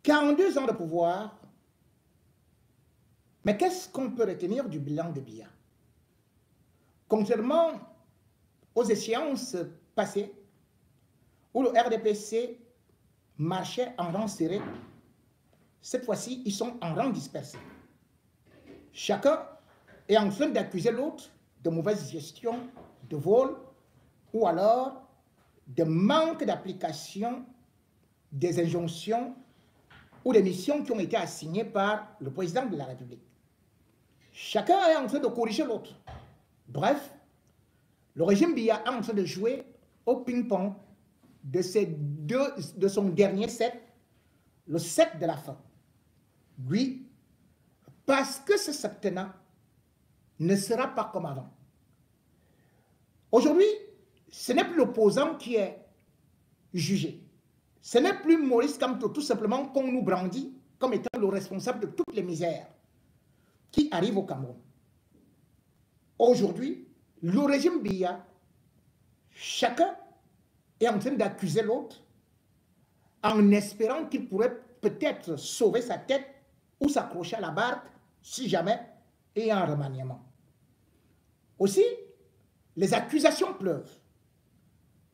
42 ans de pouvoir, mais qu'est-ce qu'on peut retenir du bilan de Biya? Contrairement aux échéances passées, où le RDPC marchait en rang serré, cette fois-ci, ils sont en rang dispersé. Chacun est en train d'accuser l'autre de mauvaise gestion, de vol, ou alors de manque d'application des injonctions ou des missions qui ont été assignées par le président de la République. Chacun est en train de corriger l'autre. Bref, le régime Biya est en train de jouer au ping-pong de son dernier set, le set de la fin. Oui, parce que ce septennat ne sera pas comme avant. Aujourd'hui, ce n'est plus l'opposant qui est jugé. Ce n'est plus Maurice Kamto, tout simplement, qu'on nous brandit comme étant le responsable de toutes les misères qui arrivent au Cameroun. Aujourd'hui, le régime Biya, chacun est en train d'accuser l'autre en espérant qu'il pourrait peut-être sauver sa tête ou s'accrocher à la barque si jamais il y a un remaniement. Aussi, les accusations pleuvent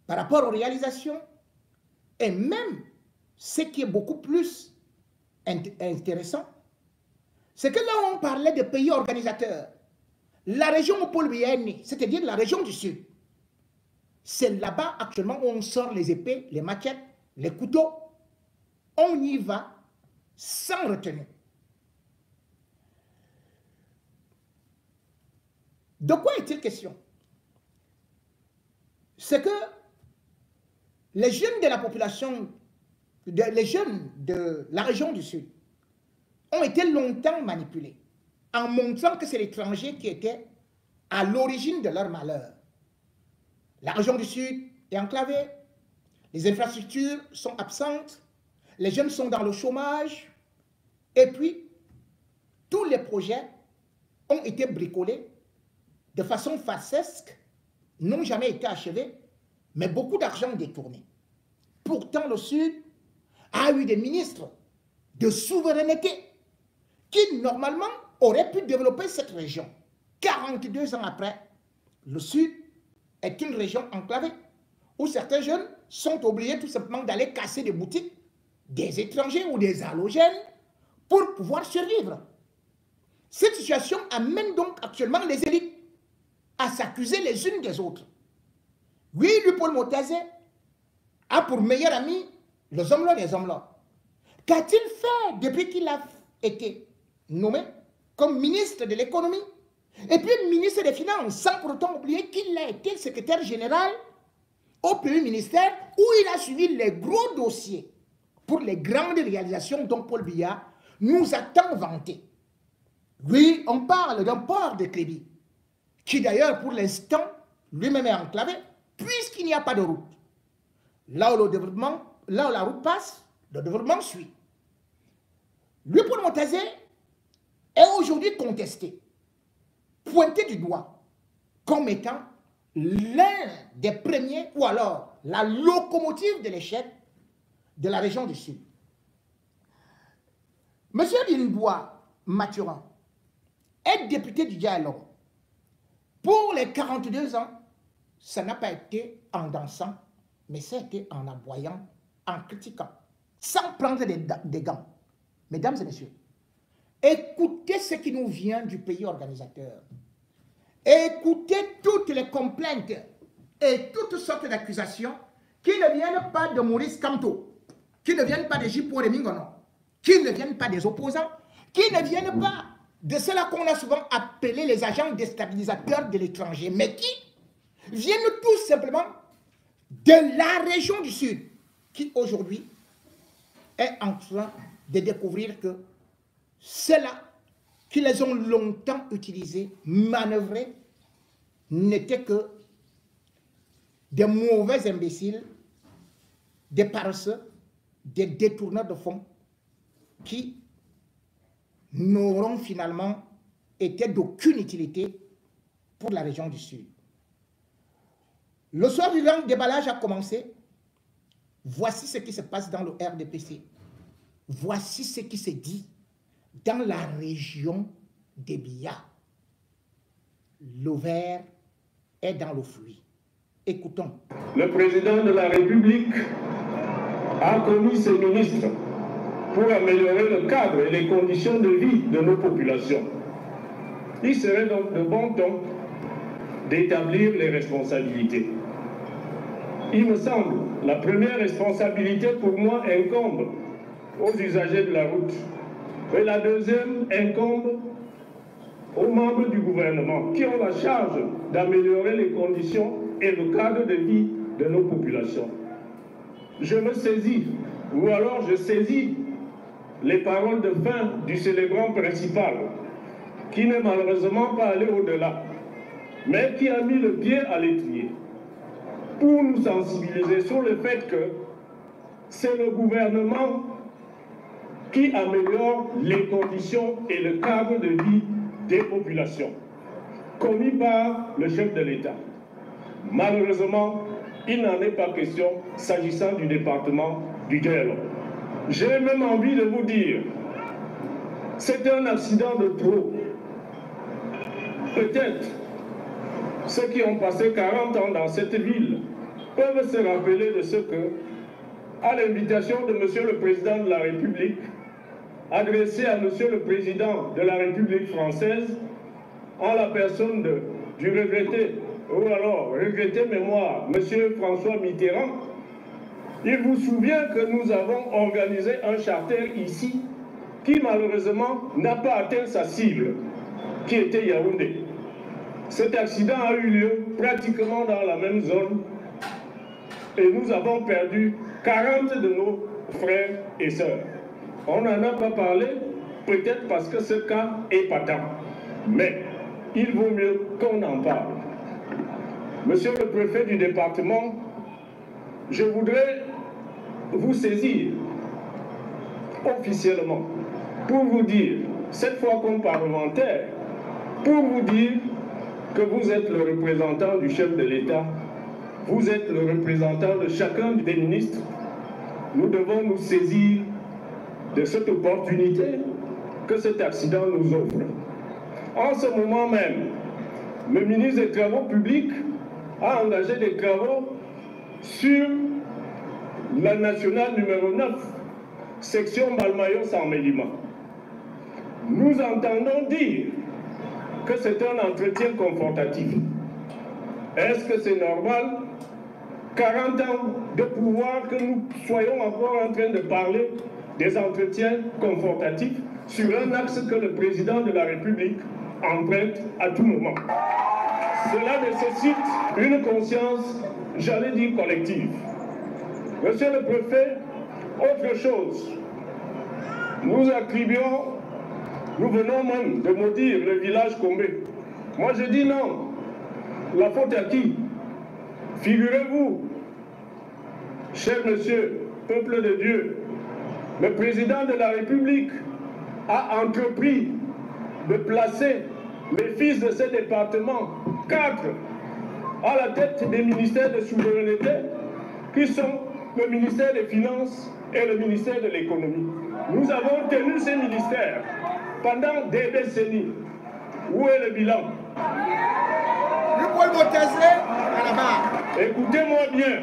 par rapport aux réalisations et même ce qui est beaucoup plus intéressant, c'est que là où on parlait de pays organisateurs, la région où Paul Biya est né, c'est-à-dire la région du Sud, c'est là-bas actuellement où on sort les épées, les machettes, les couteaux. On y va sans retenue. De quoi est-il question? C'est que les jeunes de la population, les jeunes de la région du Sud ont été longtemps manipulés en montrant que c'est l'étranger qui était à l'origine de leur malheur. La région du Sud est enclavée, les infrastructures sont absentes, les jeunes sont dans le chômage, et puis tous les projets ont été bricolés de façon farcesque, n'ont jamais été achevés, mais beaucoup d'argent détourné. Pourtant, le Sud a eu des ministres de souveraineté qui, normalement, auraient pu développer cette région. 42 ans après, le Sud est une région enclavée où certains jeunes sont obligés tout simplement d'aller casser des boutiques des étrangers ou des halogènes pour pouvoir survivre. Cette situation amène donc actuellement les élites à s'accuser les unes des autres. Oui, lui, Paul Motazé, a pour meilleur ami les hommes-là des hommes-là. Qu'a-t-il fait depuis qu'il a été nommé comme ministre de l'économie et puis ministre des Finances, sans pour autant oublier qu'il a été secrétaire général au premier ministère où il a suivi les gros dossiers pour les grandes réalisations dont Paul Biya nous a tant vanté. Oui, on parle d'un port de Crédit, qui d'ailleurs pour l'instant lui-même est enclavé, puisqu'il n'y a pas de route. Là où la route passe, le développement suit. Lui, Paul Motazé, est aujourd'hui contesté, pointé du doigt, comme étant l'un des premiers, ou alors la locomotive de l'échec de la région du Sud. Monsieur Lindbois Mathurin est député du dialogue. Pour les 42 ans, ça n'a pas été en dansant, mais ça a été en aboyant, en critiquant, sans prendre des gants. Mesdames et messieurs, écoutez ce qui nous vient du pays organisateur. Écoutez toutes les complaintes et toutes sortes d'accusations qui ne viennent pas de Maurice Kamto, qui ne viennent pas de J. Mingono, qui ne viennent pas des opposants, qui ne viennent pas de ceux-là qu'on a souvent appelés les agents déstabilisateurs de l'étranger, mais qui viennent tout simplement de la région du Sud, qui aujourd'hui est en train de découvrir que ceux-là qui les ont longtemps utilisés, manœuvrés, n'étaient que des mauvais imbéciles, des paresseux, des détourneurs de fonds qui n'auront finalement été d'aucune utilité pour la région du Sud. Le soir du grand déballage a commencé. Voici ce qui se passe dans le RDPC. Voici ce qui se dit dans la région des Biya. Le ver est dans le fruit. Écoutons. Le président de la République a commis ses ministres pour améliorer le cadre et les conditions de vie de nos populations. Il serait donc de bon ton d'établir les responsabilités. Il me semble, la première responsabilité pour moi incombe aux usagers de la route. Et la deuxième incombe aux membres du gouvernement qui ont la charge d'améliorer les conditions et le cadre de vie de nos populations. Je me saisis, ou alors je saisis les paroles de fin du célébrant principal, qui n'est malheureusement pas allé au-delà, mais qui a mis le pied à l'étrier, pour nous sensibiliser sur le fait que c'est le gouvernement qui améliore les conditions et le cadre de vie des populations, commis par le chef de l'État. Malheureusement, il n'en est pas question s'agissant du département du Djelo. J'ai même envie de vous dire, c'est un accident de trop. Peut-être ceux qui ont passé 40 ans dans cette ville peuvent se rappeler de ce que, à l'invitation de Monsieur le Président de la République, adressé à Monsieur le Président de la République française, en la personne du regretté, ou alors regretté mémoire, Monsieur François Mitterrand, il vous souvient que nous avons organisé un charter ici qui malheureusement n'a pas atteint sa cible, qui était Yaoundé. Cet accident a eu lieu pratiquement dans la même zone et nous avons perdu 40 de nos frères et sœurs. On n'en a pas parlé, peut-être parce que ce cas est patent, mais il vaut mieux qu'on en parle. Monsieur le préfet du département, je voudrais vous saisir officiellement pour vous dire, cette fois comme parlementaire, pour vous dire que vous êtes le représentant du chef de l'État, vous êtes le représentant de chacun des ministres. Nous devons nous saisir de cette opportunité que cet accident nous offre. En ce moment même, le ministre des Travaux publics a engagé des travaux sur la nationale numéro 9, section Balmayo-Saint-Mélima. Nous entendons dire que c'est un entretien confortatif. Est-ce que c'est normal, 40 ans de pouvoir, que nous soyons encore en train de parler des entretiens confortatifs sur un axe que le président de la République emprunte à tout moment? Cela nécessite une conscience, j'allais dire, collective. Monsieur le préfet, autre chose, nous attribuons, nous venons même de maudire le village Combé. Moi je dis non, la faute à qui? Figurez-vous, cher monsieur, peuple de Dieu, le président de la République a entrepris de placer les fils de ce département, 4, à la tête des ministères de souveraineté, qui sont le ministère des Finances et le ministère de l'Économie. Nous avons tenu ces ministères pendant des décennies. Où est le bilan? Écoutez-moi bien.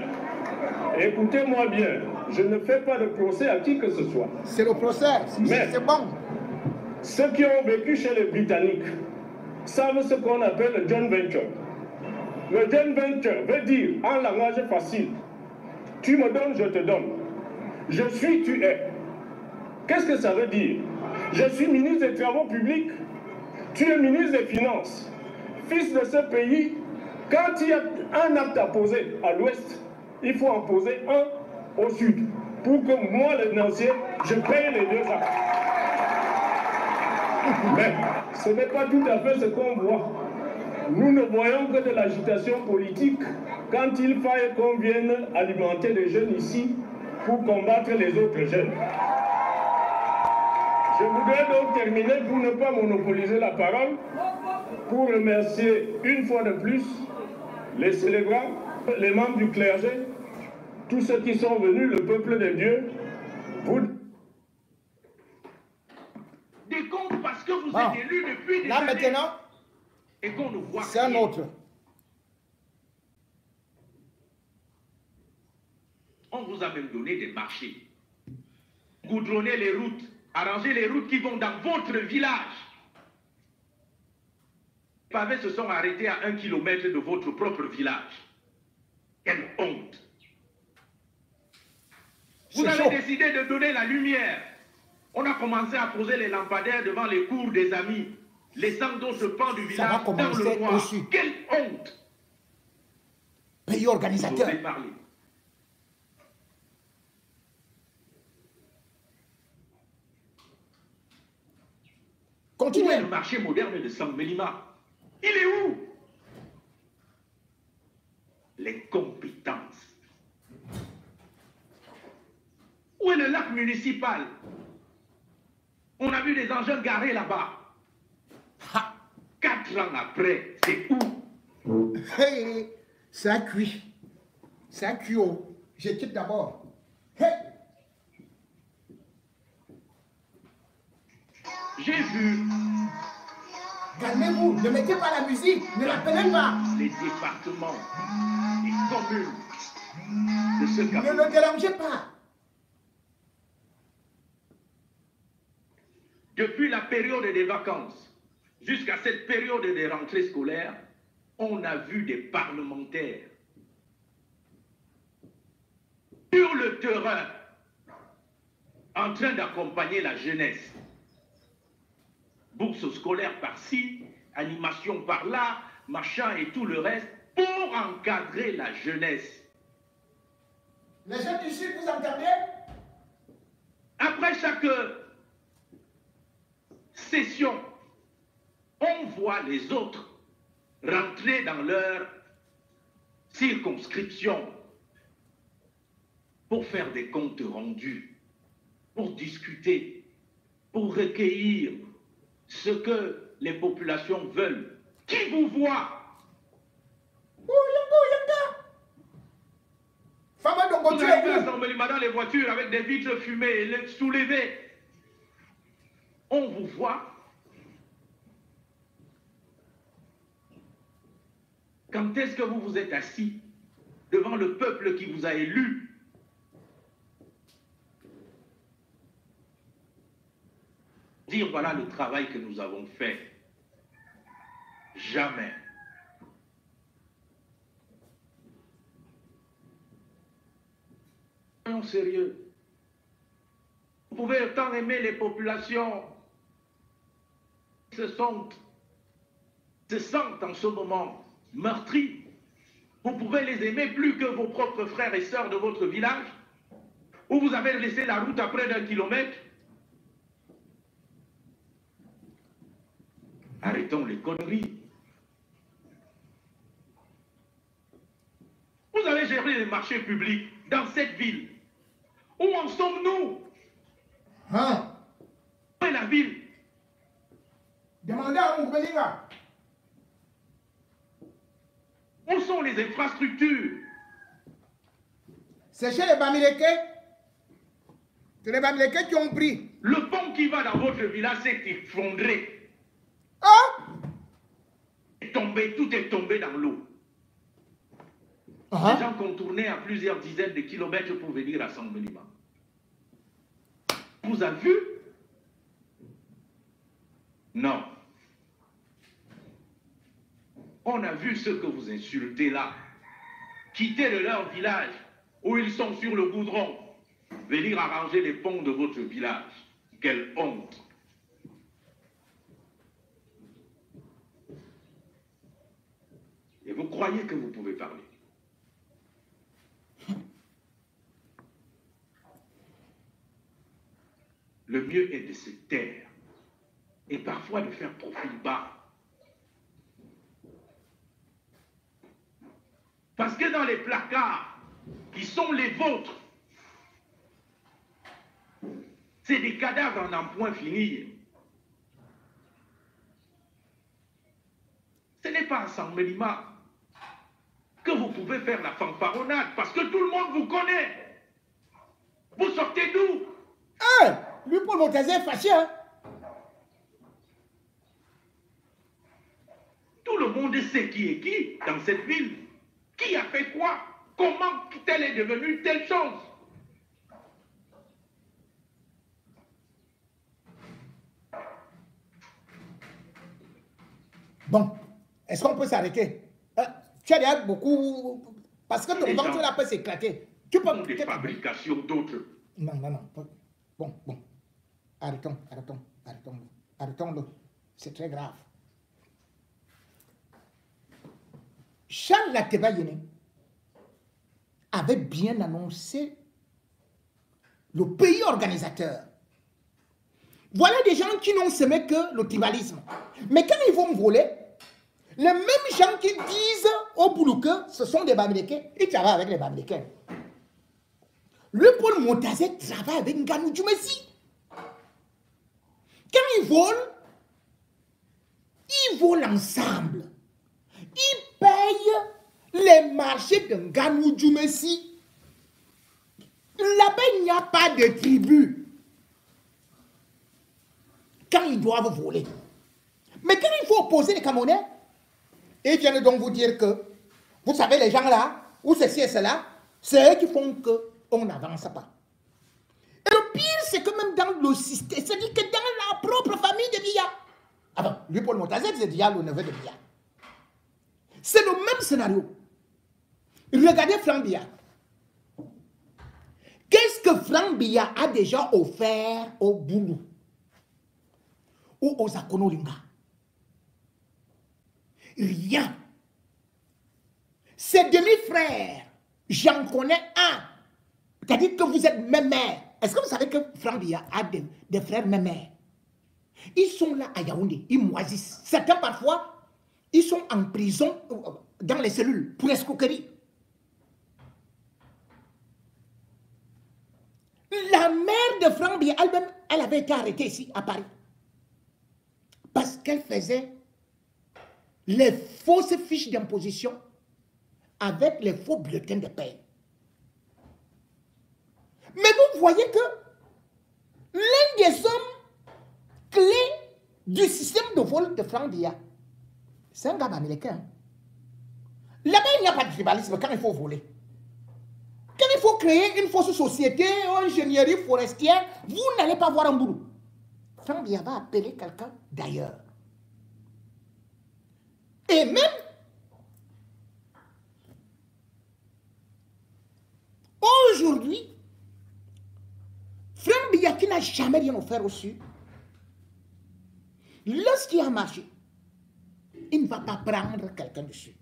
Écoutez-moi bien. Je ne fais pas de procès à qui que ce soit. C'est le procès, c'est bon. Ceux qui ont vécu chez les Britanniques savent ce qu'on appelle le joint venture. Le joint venture veut dire, en langage facile, tu me donnes, je te donne. Je suis, tu es. Qu'est-ce que ça veut dire? Je suis ministre des Travaux publics, tu es ministre des Finances. Fils de ce pays, quand il y a un acte à poser à l'ouest, il faut en poser un au sud, pour que moi, le financier, je paye les deux actes. Mais ce n'est pas tout à fait ce qu'on voit. Nous ne voyons que de l'agitation politique quand il faille qu'on vienne alimenter les jeunes ici pour combattre les autres jeunes. Je voudrais donc terminer, pour ne pas monopoliser la parole, pour remercier une fois de plus les célébrants, les membres du clergé, tous ceux qui sont venus, le peuple de Dieu, vous vous Bon. êtes élus depuis des Là années maintenant, et qu'on ne voit c'est un rien. autre. On vous a même donné des marchés. Goudronner les routes, arranger les routes qui vont dans votre village. Les pavés se sont arrêtés à 1 kilomètre de votre propre village. Quelle honte! Vous C'est avez chaud. décidé de donner la lumière. On a commencé à poser les lampadaires devant les cours des amis, laissant d'autres pans du Ça va village dans commencer le noir. aussi. Quelle honte! Pays Vous organisateur. osez parler. Où est Continuez. le marché moderne de Sangmelima? Il est où? Les compétences. Où est le lac municipal? On a vu des engins garés là-bas. 4 ans après, c'est où? Hey, ça cuit. Ça cuit. Oh. Je quitte d'abord. Hey. J'ai vu Calmez-vous. Ne mettez pas la musique. Ne l'appelez pas. les départements, les communes de ce Ne Cameroun. le dérangez pas. Depuis la période des vacances jusqu'à cette période des rentrées scolaires, on a vu des parlementaires sur le terrain en train d'accompagner la jeunesse. Bourse scolaire par-ci, animation par-là, machin et tout le reste, pour encadrer la jeunesse. Les gens du Sud, vous entendez? Après chaque session, on voit les autres rentrer dans leur circonscription pour faire des comptes rendus, pour discuter, pour recueillir ce que les populations veulent. Qui vous voit? Fama Dongo, Vous tu arrivez es à où? Sangmelima dans les voitures avec des vitres fumées et les soulevées. On vous voit. Quand est-ce que vous vous êtes assis devant le peuple qui vous a élu? Dire voilà le travail que nous avons fait. Jamais. Soyons sérieux. Vous pouvez autant aimer les populations qui se sentent en ce moment meurtries. Vous pouvez les aimer plus que vos propres frères et sœurs de votre village, où vous avez laissé la route à près d'1 kilomètre. Arrêtons les conneries. Vous avez géré les marchés publics dans cette ville. Où en sommes-nous? Hein? Où est la ville? Demandez à Moubelinga. Où sont les infrastructures? C'est chez les Bamileke. C'est les Bamileke qui ont pris. Le pont qui va dans votre village s'est effondré. Ah! Tout est tombé dans l'eau. Les gens contournaient à plusieurs dizaines de kilomètres pour venir à Sangmelima. Vous avez vu? Non. On a vu ceux que vous insultez là, quitter de leur village, où ils sont sur le goudron, venir arranger les ponts de votre village. Quelle honte! Et vous croyez que vous pouvez parler? Le mieux est de se taire et parfois de faire profil bas. Parce que dans les placards qui sont les vôtres, c'est des cadavres en un point finir. Ce n'est pas à Sangmelima que vous pouvez faire la fanfaronnade, parce que tout le monde vous connaît. Vous sortez d'où? Hein? Lui, pour Montazé est fâché, hein? le monde sait qui est qui dans cette ville. Qui a fait quoi? Comment telle est devenue telle chose? Bon, est-ce qu'on peut s'arrêter? Tu as déjà beaucoup... Parce que ton ventre là peut s'éclater. Tu peux... Des fabrications d'autres. Non. Bon. Arrêtons-le. C'est très grave. Charles Lateba Yene avait bien annoncé le pays organisateur. Voilà des gens qui n'ont semé que le tribalisme. Mais quand ils vont voler, les mêmes gens qui disent au boulot que ce sont des Bamileke, ils travaillent avec les Bamileke. Le Paul Montazet travaille avec Nganou Djoumessi. Quand ils volent ensemble. Ils payent les marchés de Nganou Djoumessi. Là-bas, il n'y a pas de tribu. Quand ils doivent voler. Mais quand il faut opposer les Camerounais, ils viennent donc vous dire que, vous savez, les gens là, ou ceci et cela, c'est eux qui font qu'on n'avance pas. Et le pire, c'est que même dans le système, c'est-à-dire que dans la propre famille de Biya, lui, Paul Montazet, c'est Biya, le neveu de Biya. C'est le même scénario. Regardez Franck Biya. Qu'est-ce que Franck Biya a déjà offert au Boulou ou aux Akonolinga? Rien. Ses demi-frères, j'en connais un. C'est-à-dire que vous êtes même mère. Est-ce que vous savez que Franck Biya a des frères même mère? Ils sont là à Yaoundé, ils moisissent. Certains parfois, ils sont en prison dans les cellules pour escroquerie. La mère de Franck Biya, elle avait été arrêtée ici à Paris. Parce qu'elle faisait les fausses fiches d'imposition avec les faux bulletins de paie. Mais vous voyez que l'un des hommes clés du système de vol de Franck Biya, c'est un gars américain. Là-bas, il n'y a pas de tribalisme quand il faut voler. Quand il faut créer une fausse société, une ingénierie forestière, vous n'allez pas voir un boulot. Franck Biya va appeler quelqu'un d'ailleurs. Et même, aujourd'hui, Franck Biya qui n'a jamais rien offert au Sud, lorsqu'il a marché, il ne va pas prendre quelqu'un du Sud.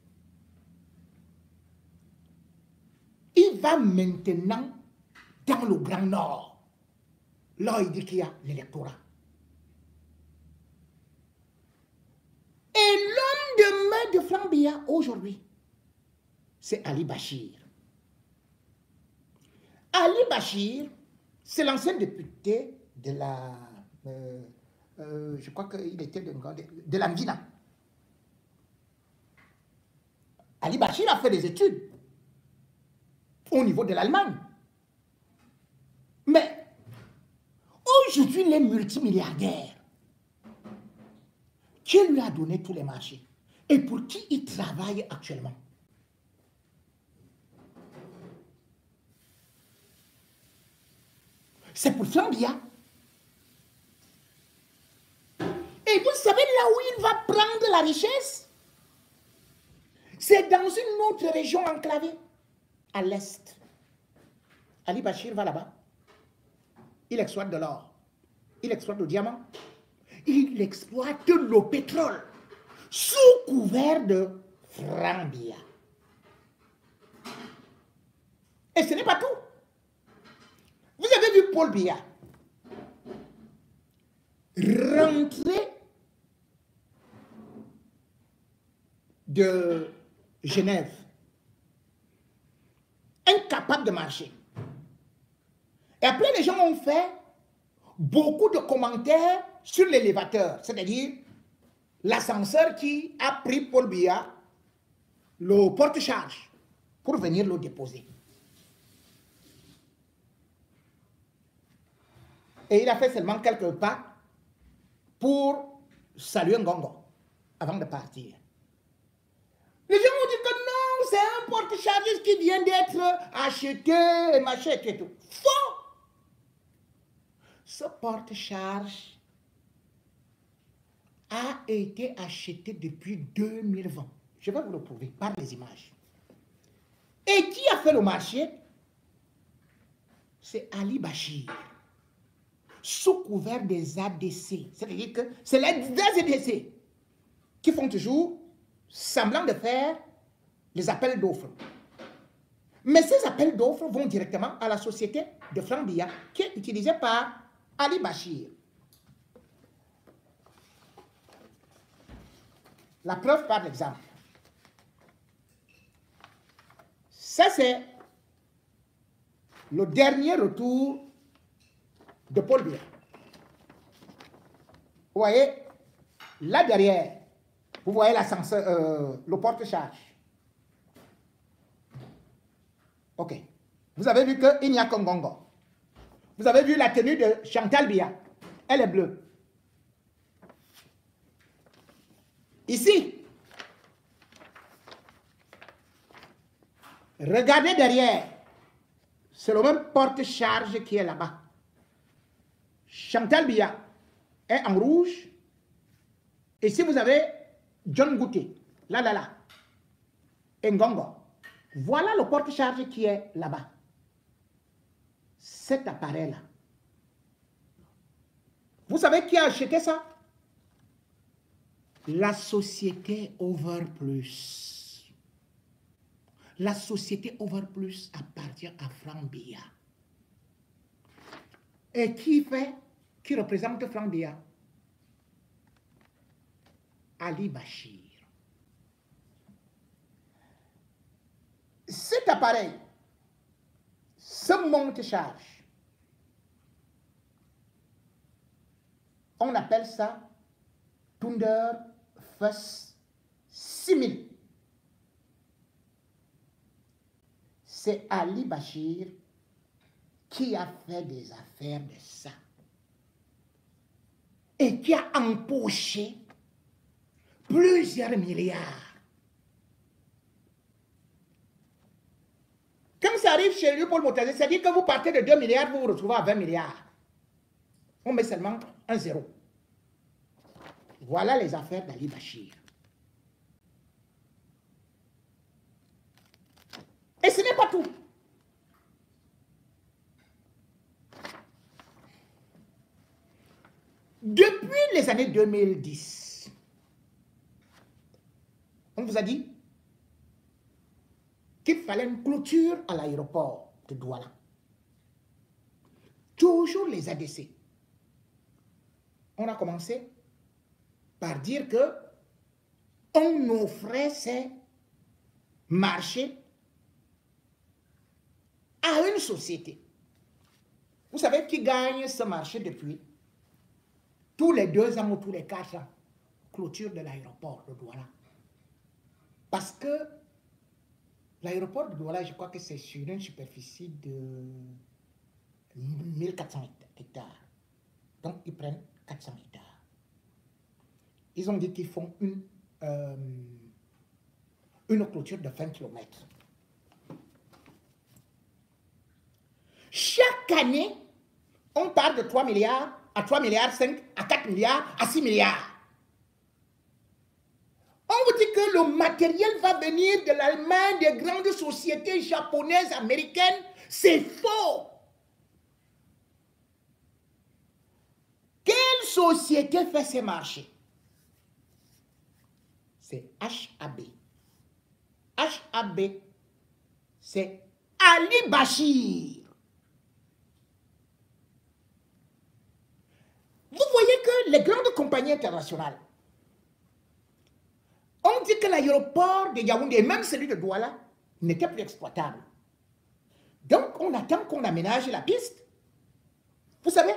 Il va maintenant dans le Grand Nord. Là, il dit qu'il y a l'électorat. Et l'homme de main de Franck Biya aujourd'hui, c'est Ali Bachir. Ali Bachir, c'est l'ancien député de la... je crois qu'il était de l'Angina. Ali Bachir a fait des études au niveau de l'Allemagne. Mais aujourd'hui, les multimilliardaires, qui lui a donné tous les marchés et pour qui il travaille actuellement? C'est pour Franck Biya. Et vous savez là où il va prendre la richesse? C'est dans une autre région enclavée, à l'est. Ali Bachir va là-bas. Il exploite de l'or. Il exploite le diamant. Il exploite le pétrole sous couvert de Franck Biya. Et ce n'est pas tout. Vous avez vu Paul Biya rentrer de Genève, incapable de marcher. Et après, les gens ont fait beaucoup de commentaires sur l'élévateur, c'est-à-dire l'ascenseur qui a pris Paul Biya, le porte-charge, pour venir le déposer. Et il a fait seulement quelques pas pour saluer Ngongo avant de partir. c'est un porte-charges qui vient d'être acheté, machin et tout. Faux! Ce porte-charge a été acheté depuis 2020. Je vais vous le prouver par les images. Et qui a fait le marché? C'est Ali Bachir, sous couvert des ADC. C'est-à-dire que c'est les ADC qui font toujours semblant de faire les appels d'offres. Mais ces appels d'offres vont directement à la société de Franck Biya, qui est utilisée par Ali Bachir. La preuve par l'exemple. Ça, c'est le dernier retour de Paul Biya. Vous voyez, là derrière, vous voyez l'ascenseur, le porte-charge. Ok. Vous avez vu qu'il n'y a qu'un gongo. Vous avez vu la tenue de Chantal Biya. Elle est bleue. Ici, regardez derrière. C'est le même porte-charge qui est là-bas. Chantal Biya est en rouge. Et si vous avez John Gouté, là, Ngongo, voilà le porte-charge qui est là-bas. Cet appareil-là. Vous savez qui a acheté ça? La société Overplus. La société Overplus appartient à Franck Biya. Et qui représente Franck Biya? Ali Bachir. Cet appareil, ce monte-charge, on appelle ça Thunder Fuss 6000. C'est Ali Bachir qui a fait des affaires de ça et qui a empoché plusieurs milliards. Comme ça arrive chez lui, Paul Moutazi, c'est-à-dire que vous partez de 2 milliards, vous vous retrouvez à 20 milliards. On met seulement un zéro. Voilà les affaires d'Ali Bachir. Et ce n'est pas tout. Depuis les années 2010, on vous a dit qu'il fallait une clôture à l'aéroport de Douala. Toujours les ADC. On a commencé par dire que on offrait ces marchés à une société. Vous savez qui gagne ce marché depuis tous les 2 ans ou tous les 4 ans? Clôture de l'aéroport de Douala. Parce que l'aéroport de Douala, je crois que c'est sur une superficie de 1400 hectares. Donc, ils prennent 400 hectares. Ils ont dit qu'ils font une clôture de 20 km. Chaque année, on part de 3 milliards à 3 milliards 5, à 4 milliards, à 6 milliards. On vous dit que le matériel va venir de l'Allemagne, des grandes sociétés japonaises, américaines. C'est faux. Quelle société fait ces marchés? C'est HAB. HAB, c'est Ali Bachir. Vous voyez que les grandes compagnies internationales, on dit que l'aéroport de Yaoundé, et même celui de Douala, n'était plus exploitable. Donc, on attend qu'on aménage la piste. Vous savez,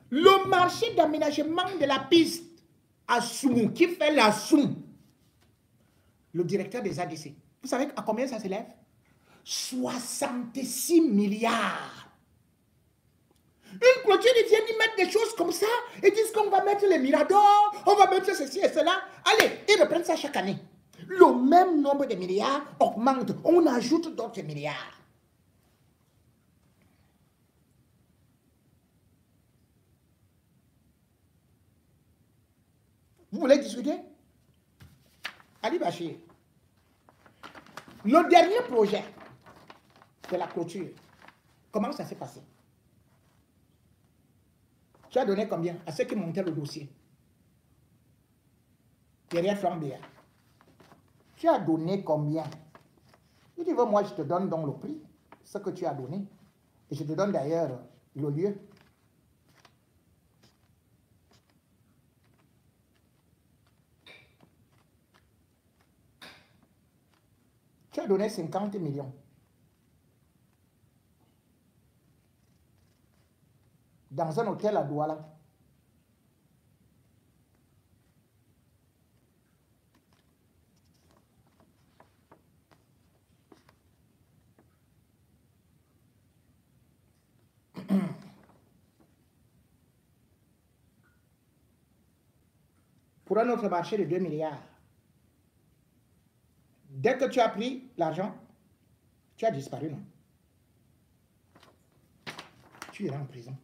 le marché d'aménagement de la piste à Soumou, qui fait la Soum, le directeur des ADC, vous savez à combien ça s'élève? 66 milliards. Une clôture, ils viennent y mettre des choses comme ça, et disent qu'on va mettre les miradors, on va mettre ceci et cela. Allez, ils reprennent ça chaque année. le même nombre de milliards augmente. On ajoute d'autres milliards. Vous voulez discuter? Ali Bachir, le dernier projet de la clôture, comment ça s'est passé? Tu as donné combien à ceux qui montaient le dossier? Derrière Flambéa. Tu as donné combien? Il dit, moi je te donne donc le prix, ce que tu as donné. Et je te donne d'ailleurs le lieu. Tu as donné 50 millions. Dans un hôtel à Douala. Pour un autre marché de 2 milliards. Dès que tu as pris l'argent, tu as disparu, non? Tu iras en prison.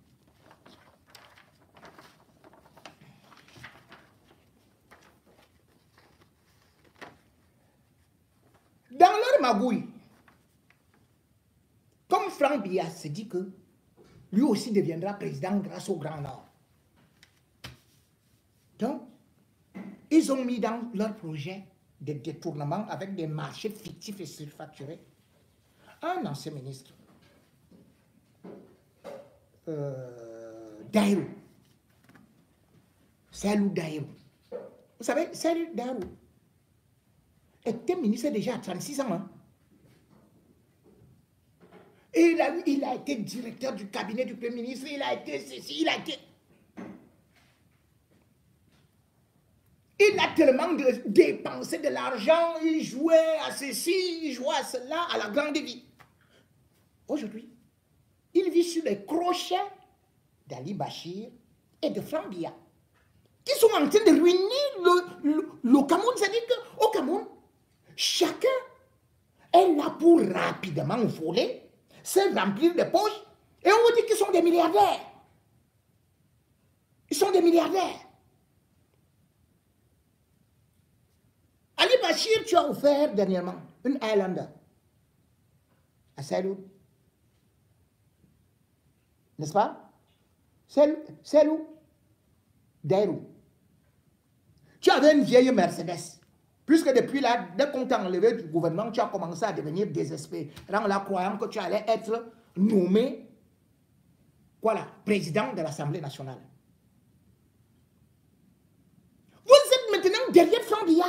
Dans leur magouille, comme Franck Biya se dit que lui aussi deviendra président grâce au Grand Nord. Donc, ils ont mis dans leur projet de détournement avec des marchés fictifs et surfacturés un ancien ministre, Daïrou. Salou Daïrou. Vous savez, Salou Daïrou était ministre déjà à 36 ans. Hein? Et il a été directeur du cabinet du Premier ministre, il a été ceci, il a été... Il a tellement dépensé de l'argent, il jouait à ceci, il jouait à cela, à la grande vie. Aujourd'hui, il vit sur les crochets d'Ali Bachir et de Franck Biya, qui sont en train de ruiner le Cameroun. C'est-à-dire qu'au Cameroun, chacun est là pour rapidement voler, se remplir de poches, et on vous dit qu'ils sont des milliardaires. Ils sont des milliardaires. Ali Bachir, tu as offert dernièrement une Highlander à Salou. N'est-ce pas? Salou Daïrou. Tu avais une vieille Mercedes. Puisque depuis là, dès qu'on t'a enlevé du gouvernement, tu as commencé à devenir désespéré. Là, croyant que tu allais être nommé voilà, président de l'Assemblée nationale. Vous êtes maintenant derrière Franck Biya.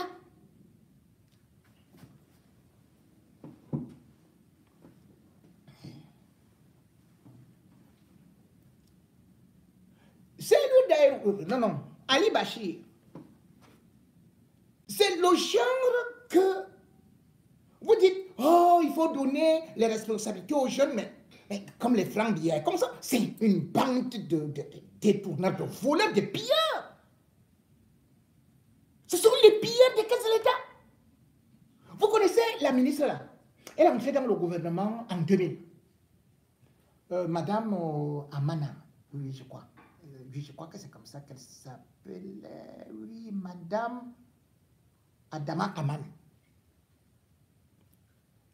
C'est lui d'ailleurs, non, Ali Bachir. C'est le genre que vous dites, oh, il faut donner les responsabilités aux jeunes, mais comme les Franck Biya, comme ça, c'est une bande de détourneurs, de voleurs, de pilleurs. Ce sont les pilleurs des caisses de l'État. Vous connaissez la ministre là? Elle est entrée dans le gouvernement en 2000. Madame Amana, oui, je crois. Oui, je crois que c'est comme ça qu'elle s'appelle. Oui, Madame Adama Aman.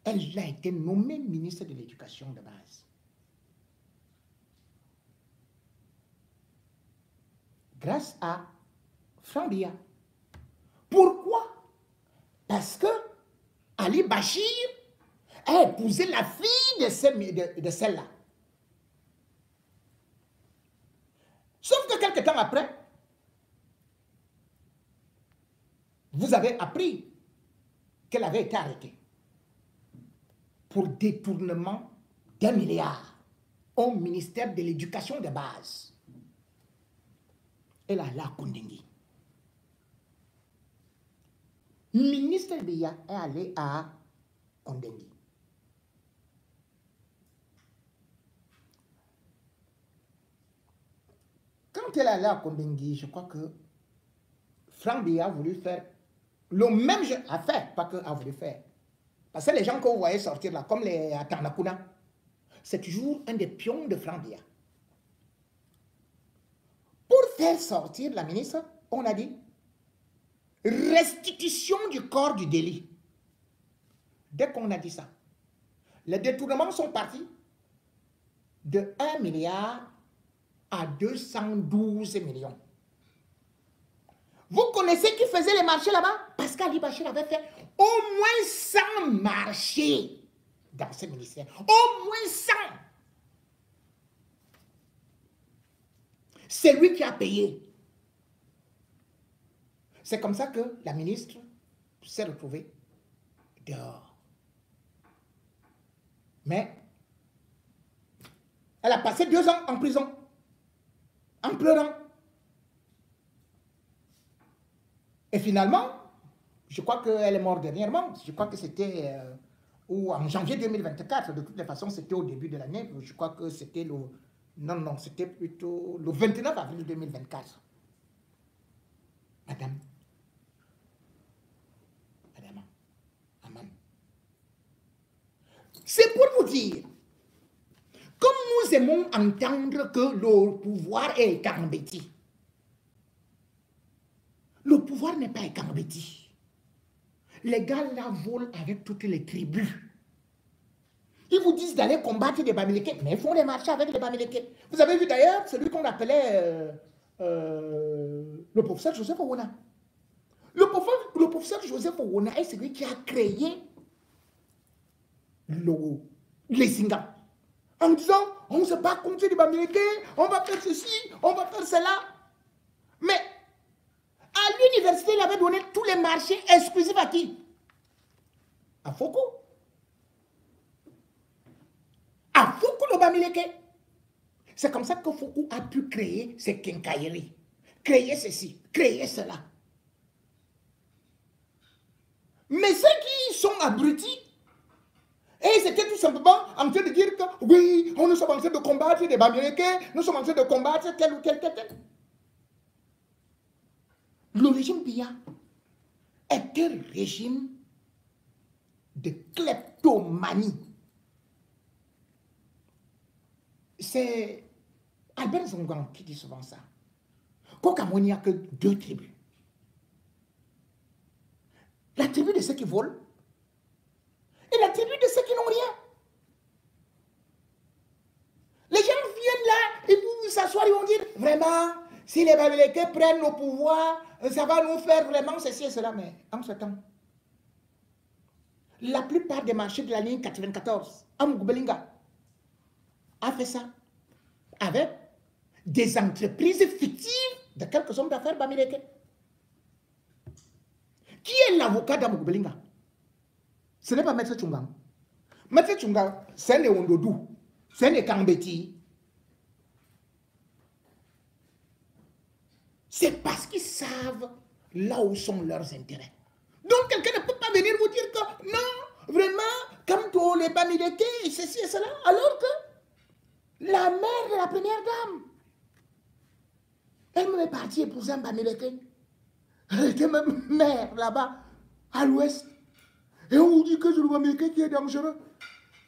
Elle a été nommée ministre de l'Éducation de base. Grâce à Franck Biya. Pourquoi? Parce que Ali Bachir a épousé la fille de celle-là. Sauf que quelques temps après, vous avez appris qu'elle avait été arrêtée pour détournement d'1 milliard au ministère de l'Éducation de base. Elle a là à Kondengui. Ministre Biya est allé à Kondengui. Quand elle est allée à Kondengui, je crois que Franck Biya a voulu faire le même jeu a fait, pas que a voulu faire. Parce que les gens que vous voyez sortir là, comme les Tanakuna, c'est toujours un des pions de Frandia. Pour faire sortir la ministre, on a dit restitution du corps du délit. Dès qu'on a dit ça, les détournements sont partis de 1 milliard à 212 millions. Vous connaissez qui faisait les marchés là-bas? Pascal Bachir avait fait au moins 100 marchés dans ce ministère. Au moins 100. C'est lui qui a payé. C'est comme ça que la ministre s'est retrouvée dehors. Mais elle a passé 2 ans en prison, en pleurant. Et finalement, je crois qu'elle est morte dernièrement. Je crois que c'était ou en janvier 2024. De toutes les façons, c'était au début de l'année. Je crois que c'était le... Non, c'était plutôt le 29 avril 2024. Madame. Aman. C'est pour vous dire, comme nous aimons entendre que le pouvoir est écarbéti, le pouvoir n'est pas écarbéti. Les gars là volent avec toutes les tribus. Ils vous disent d'aller combattre les Bamileke, mais ils font des marchés avec les Bamileke. Vous avez vu d'ailleurs celui qu'on appelait le professeur Joseph Owona. Le professeur Joseph Owona est celui qui a créé les Singa. En disant, on se bat contre les Bamileke, on va faire ceci, on va faire cela. Mais à l'université, il avait donné tous les marchés exclusifs à qui? À Foucault. À Foucault le Bamileke. C'est comme ça que Foucault a pu créer ses quincailleries. Créer ceci, créer cela. Mais ceux qui sont abrutis, et c'était tout simplement en train de dire que oui, nous sommes en train de combattre les Bamileke, nous sommes en train de combattre tel ou tel. Le régime Biya est un régime de kleptomanie. C'est Albert Zongan qui dit souvent ça. Qu'au Cameroun, il n'y a que 2 tribus. La tribu de ceux qui volent et la tribu de ceux qui n'ont rien. Les gens viennent là et vous s'asseoir et vont dire vraiment, si les Bamileke prennent le pouvoir, ça va nous faire vraiment ceci et cela. Mais en ce temps, la plupart des marchés de la ligne 94, Amoubelinga, a fait ça avec des entreprises fictives de quelques hommes d'affaires Bamileke. Qui est l'avocat d'Amoubelinga? Ce n'est pas Maître Tchunga. Maître Tchunga, c'est un Ondodou, c'est un Kambeti. C'est parce qu'ils savent là où sont leurs intérêts. Donc quelqu'un ne peut pas venir vous dire que non, vraiment, comme tous les Bamileke, ceci et cela, alors que la mère de la première dame, elle me est partie épouser un Bamileke. Elle était même mère là-bas, à l'ouest. Et on vous dit que c'est le Bamileke qui est dangereux,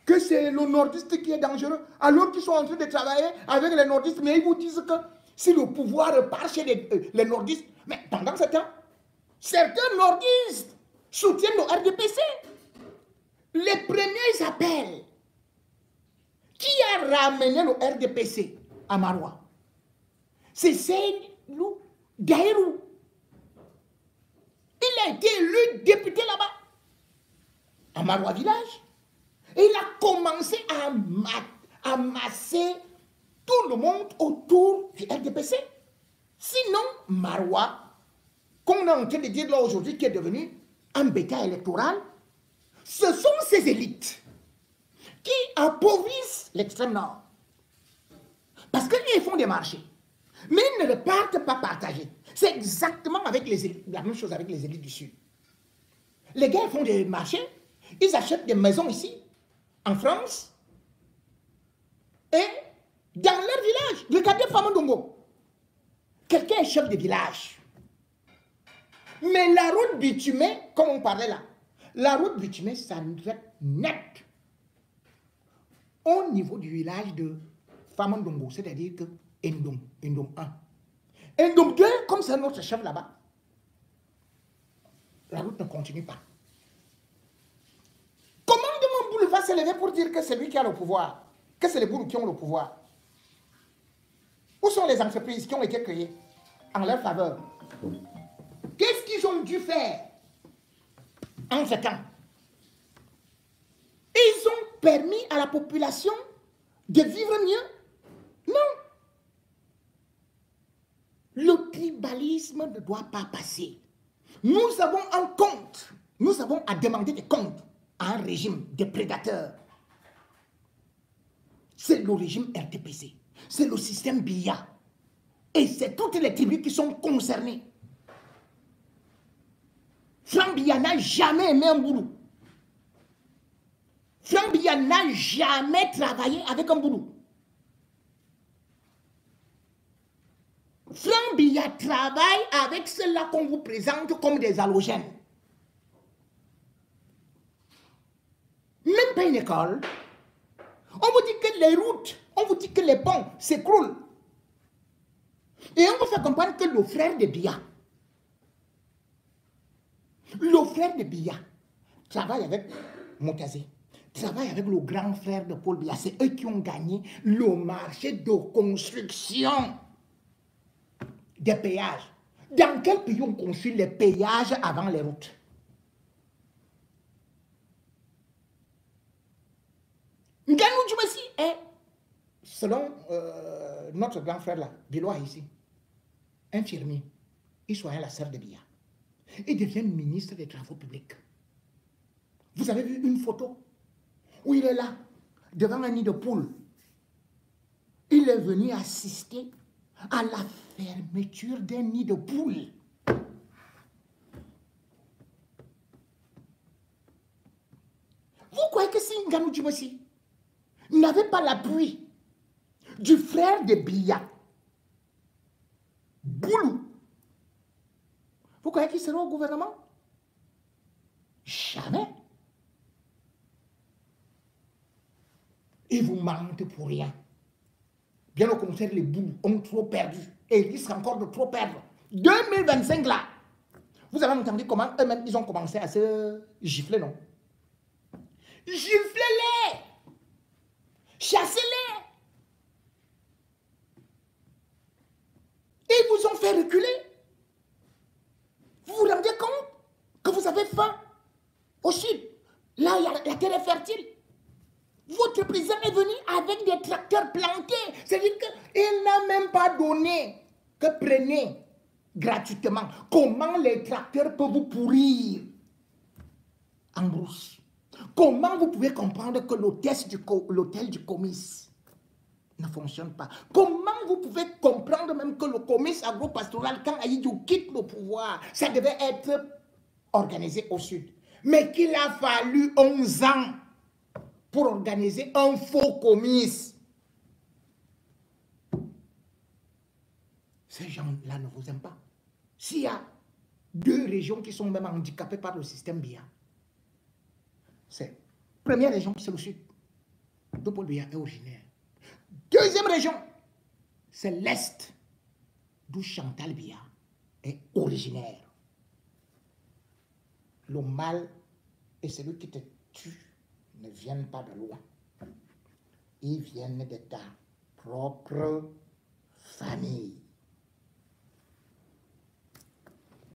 que c'est le nordiste qui est dangereux, alors qu'ils sont en train de travailler avec les nordistes, mais ils vous disent que si le pouvoir part chez les nordistes, mais pendant ce temps, certains nordistes soutiennent le RDPC. Les premiers appels, qui a ramené le RDPC à Maroua? C'est Seydou Daïrou. Il a été élu député là-bas, à Maroua village. Et il a commencé à masser tout le monde autour du RDPC. Sinon, Maroua, qu'on est en train de dire là aujourd'hui, qui est devenu un bétail électoral, ce sont ces élites qui appauvrissent l'extrême nord. Parce qu'ils font des marchés, mais ils ne le partent pas partager. C'est exactement avec les élites, la même chose avec les élites du Sud. Les gars font des marchés, ils achètent des maisons ici, en France, et dans leur village. Regardez Famandongo. Quelqu'un est chef de village. Mais la route bitumée, comme on parlait là, la route bitumée, ça reste net au niveau du village de Famandongo, c'est-à-dire que Endom 1. Endom 2, comme c'est notre chef là-bas, la route ne continue pas. Comment Demande Boulou va se lever pour dire que c'est lui qui a le pouvoir, que c'est les Boulous qui ont le pouvoir? Où sont les entreprises qui ont été créées en leur faveur? Qu'est-ce qu'ils ont dû faire en ce temps? Ils ont permis à la population de vivre mieux? Non. Le tribalisme ne doit pas passer. Nous avons un compte. Nous avons à demander des comptes à un régime de prédateurs. C'est le régime RTPC. C'est le système BIA. Et c'est toutes les tribus qui sont concernées. Franck Biya n'a jamais aimé un boulot. Franck Biya n'a jamais travaillé avec un boulot. Franck Biya travaille avec ceux-là qu'on vous présente comme des halogènes. Même pas une école. On vous dit que les routes, on vous dit que les ponts s'écroulent. Et on vous fait comprendre que le frère de Biya, travaille avec Moutazé, travaille avec le grand frère de Paul Biya. C'est eux qui ont gagné le marché de construction des péages. Dans quel pays on construit les péages avant les routes? Nganou Djoumassi est, selon notre grand frère là, Biloa ici, infirmier. Il soigne la sœur de Biya. Il devient ministre des Travaux publics. Vous avez vu une photo où il est là, devant un nid de poule. Il est venu assister à la fermeture d'un nid de poule. Vous croyez que si Nganou Djoumassi n'avait pas l'appui du frère de Biya, Boulou, vous croyez qu'il sera au gouvernement? Jamais. Ils vous mentent pour rien. Bien au contraire, les Boulous ont trop perdu et ils risquent encore de trop perdre. 2025 là, vous avez entendu comment eux-mêmes ils ont commencé à se gifler, non? Giflez-les! Chassez-les! Ils vous ont fait reculer. Vous vous rendez compte que vous avez faim au sud? Là, la terre est fertile. Votre président est venu avec des tracteurs plantés. C'est-à-dire qu'il n'a même pas donné que prenez gratuitement. Comment les tracteurs peuvent vous pourrir en brousse? Comment vous pouvez comprendre que l'hôtel du comice ne fonctionne pas? Comment vous pouvez comprendre même que le comice agro-pastoral, quand Aïdjou quitte le pouvoir, ça devait être organisé au sud, mais qu'il a fallu 11 ans pour organiser un faux comice? Ces gens-là ne vous aiment pas. S'il y a 2 régions qui sont même handicapées par le système BIA, c'est première région, c'est le sud, d'où Paul Biya est originaire. Deuxième région, c'est l'Est, d'où Chantal Biya est originaire. Le mal et celui qui te tue ne viennent pas de loin. Ils viennent de ta propre famille.